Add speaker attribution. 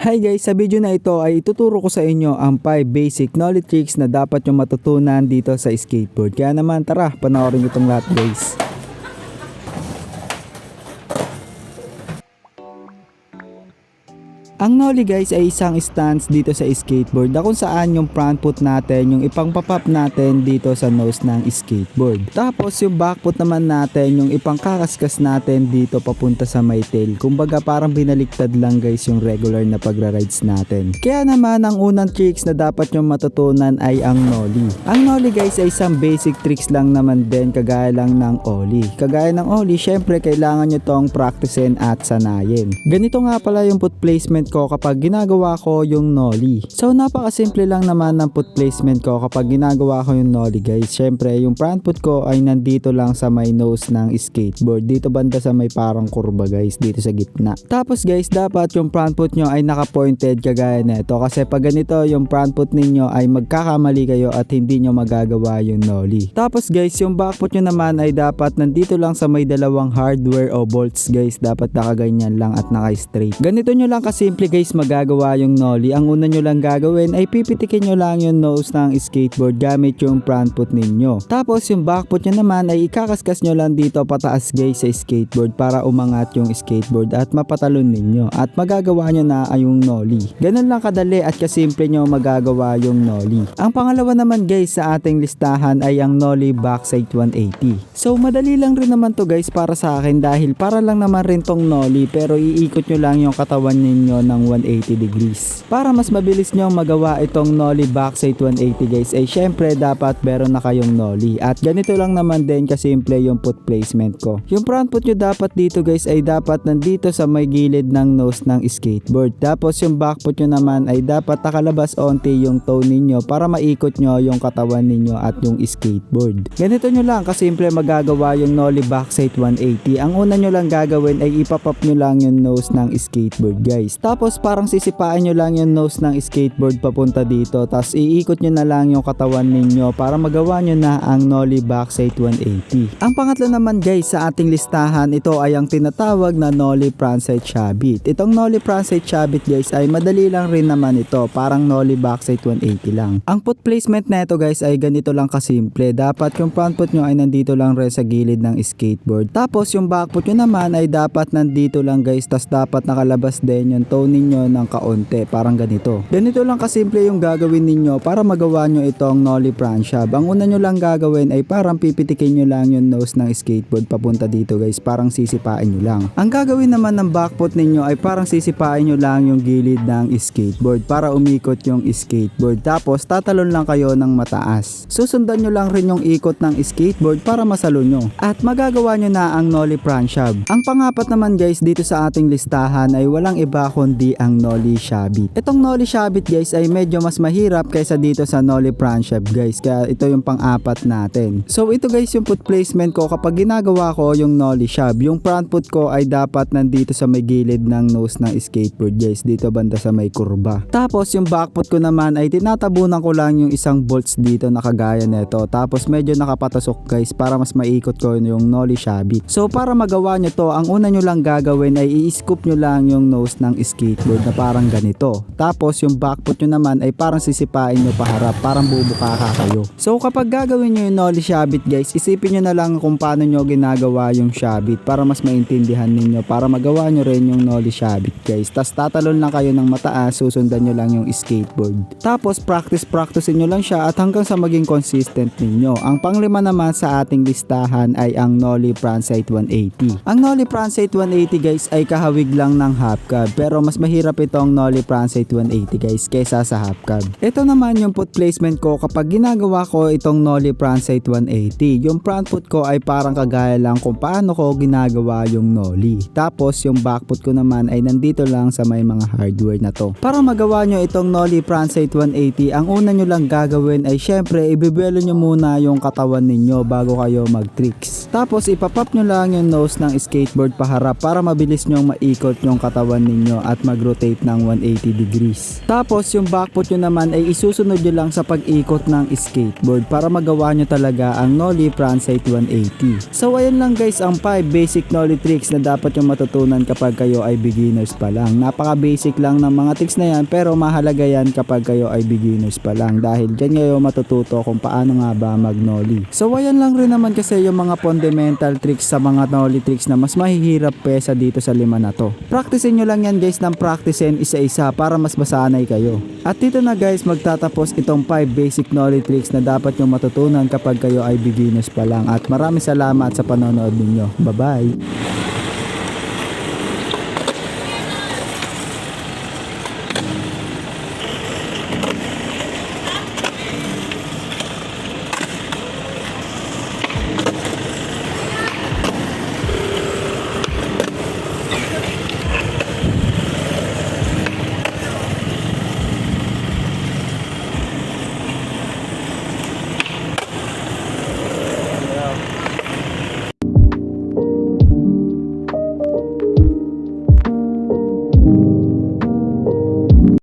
Speaker 1: Hi guys, sa video na ito ay ituturo ko sa inyo ang 5 basic nollie tricks na dapat yung matutunan dito sa skateboard. Kaya naman tara, panoorin itong lahat guys. Ang nollie guys ay isang stance dito sa skateboard na kung saan yung front foot natin yung ipang-pop natin dito sa nose ng skateboard. Tapos yung back foot naman natin yung ipang-kakaskas natin dito papunta sa may tail. Kumbaga parang binaliktad lang guys yung regular na pagra-rides natin. Kaya naman ang unang tricks na dapat yung matutunan ay ang nollie. Ang nollie guys ay isang basic tricks lang naman din kagaya lang ng ollie. Kagaya ng ollie, syempre kailangan nyo tong practicein at sanayin. Ganito nga pala yung foot placement ko kapag ginagawa ko yung nollie. So napakasimple lang naman ng foot placement ko kapag ginagawa ko yung nollie guys. Syempre yung front foot ko ay nandito lang sa may nose ng skateboard. Dito banda sa may parang kurba guys, dito sa gitna. Tapos guys, dapat yung front foot nyo ay naka-pointed kagaya nito. Kasi pag ganito yung front foot ninyo ay magkakamali kayo at hindi nyo magagawa yung nollie. Tapos guys, yung back foot nyo naman ay dapat nandito lang sa may dalawang hardware o bolts guys. Dapat nakaganyan lang at naka-straight. Ganito nyo lang kasimple guys magagawa yung nollie. Ang una nyo lang gagawin ay pipitikin nyo lang yung nose ng skateboard gamit yung front foot ninyo. Tapos yung back foot nyo naman ay ikakaskas nyo lang dito pataas guys sa skateboard para umangat yung skateboard at mapatalon ninyo. At magagawa nyo na ay yung nollie. Ganun lang kadali at kasimple nyo magagawa yung nollie. Ang pangalawa naman guys sa ating listahan ay ang nollie backside 180. So madali lang rin naman to guys para sa akin dahil para lang naman rin tong nollie pero iikot nyo lang yung katawan ninyo ng 180 degrees. Para mas mabilis nyo magawa itong nollie backside 180 guys ay syempre dapat meron na kayong nollie. At ganito lang naman din kasimple yung foot placement ko. Yung front foot nyo dapat dito guys ay dapat nandito sa may gilid ng nose ng skateboard. Tapos yung back foot nyo naman ay dapat nakalabas onti yung toe ninyo para maikot nyo yung katawan ninyo at yung skateboard. Ganito nyo lang kasimple magagawa yung nollie backside 180. Ang una nyo lang gagawin ay ipapop nyo lang yung nose ng skateboard guys. Tapos parang sisipain nyo lang yung nose ng skateboard papunta dito. Tapos iikot nyo na lang yung katawan ninyo para magawa nyo na ang nollie backside 180. Ang pangatlo naman guys sa ating listahan, ito ay ang tinatawag na nollie frontside shabit. Itong nollie frontside shabit guys ay madali lang rin naman ito. Parang nollie backside 180 lang. Ang foot placement na ito guys ay ganito lang kasimple. Dapat yung front foot nyo ay nandito lang rin sa gilid ng skateboard. Tapos yung back foot nyo naman ay dapat nandito lang guys. Tapos dapat nakalabas din yung toe ninyo ng kaunti, parang ganito. Ganito lang kasimple yung gagawin ninyo para magawa nyo itong nollie front shab. Ang una nyo lang gagawin ay parang pipitikin nyo lang yung nose ng skateboard papunta dito guys, parang sisipain nyo lang. Ang gagawin naman ng back foot ninyo ay parang sisipain nyo lang yung gilid ng skateboard para umikot yung skateboard. Tapos tatalon lang kayo ng mataas. Susundan nyo lang rin yung ikot ng skateboard para masalo nyo. At magagawa nyo na ang nollie front shab. Ang pangapat naman guys dito sa ating listahan ay walang iba kundi ang nollie shabit. Itong nollie shabit guys ay medyo mas mahirap kaysa dito sa nollie front shab guys. Kaya ito yung pang-apat natin. So ito guys yung foot placement ko kapag ginagawa ko yung nollie shab. Yung front foot ko ay dapat nandito sa may gilid ng nose ng skateboard guys. Dito banda sa may kurba. Tapos yung back foot ko naman ay tinatabunan ko lang yung isang bolts dito na kagaya nito. Tapos medyo nakapatasok guys para mas maikot ko yung nollie shabit. So para magawa nyo to, ang una nyo lang gagawin ay i-scoop nyo lang yung nose ng skateboard na parang ganito. Tapos yung back foot nyo naman ay parang sisipain nyo paharap, parang bubukaka kayo. So kapag gagawin nyo yung nollie shabit guys, isipin nyo na lang kung paano nyo ginagawa yung shabit para mas maintindihan ninyo para magawa nyo rin yung nollie shabit guys. Tapos tatalon lang kayo ng mataas, susundan nyo lang yung skateboard. Tapos practicein nyo lang siya at hanggang sa maging consistent ninyo. Ang panglima naman sa ating listahan ay ang nollie frontside 180. Ang nollie frontside 180 guys ay kahawig lang ng half cab pero mas mahirap itong nollie frontside 180 guys kaysa sa half cab. Ito naman yung foot placement ko kapag ginagawa ko itong nollie frontside 180. Yung front foot ko ay parang kagaya lang kung paano ko ginagawa yung nollie. Tapos yung back foot ko naman ay nandito lang sa may mga hardware na to. Para magawa nyo itong nollie frontside 180, ang una nyo lang gagawin ay syempre ibibelo nyo muna yung katawan ninyo bago kayo mag tricks. Tapos ipapop nyo lang yung nose ng skateboard paharap para mabilis nyong maikot yung katawan ninyo at at mag-rotate ng 180 degrees. Tapos yung backput nyo naman ay isusunod nyo lang sa pag-ikot ng skateboard para magawa nyo talaga ang nollie frontside 180. So ayan lang guys ang 5 basic nollie tricks na dapat yung matutunan kapag kayo ay beginners pa lang. Napaka basic lang ng mga tricks na yan pero mahalaga yan kapag kayo ay beginners pa lang dahil dyan kayo matututo kung paano nga ba mag nollie. So ayan lang rin naman kasi yung mga fundamental tricks sa mga nollie tricks na mas mahihirap pesa dito sa 5 na to. Practicein nyo lang yan guys ng practicein isa-isa para mas masanay kayo. At dito na guys magtatapos itong 5 basic nollie tricks na dapat yung matutunan kapag kayo ay beginners pa lang at maraming salamat sa panonood ninyo. Bye bye!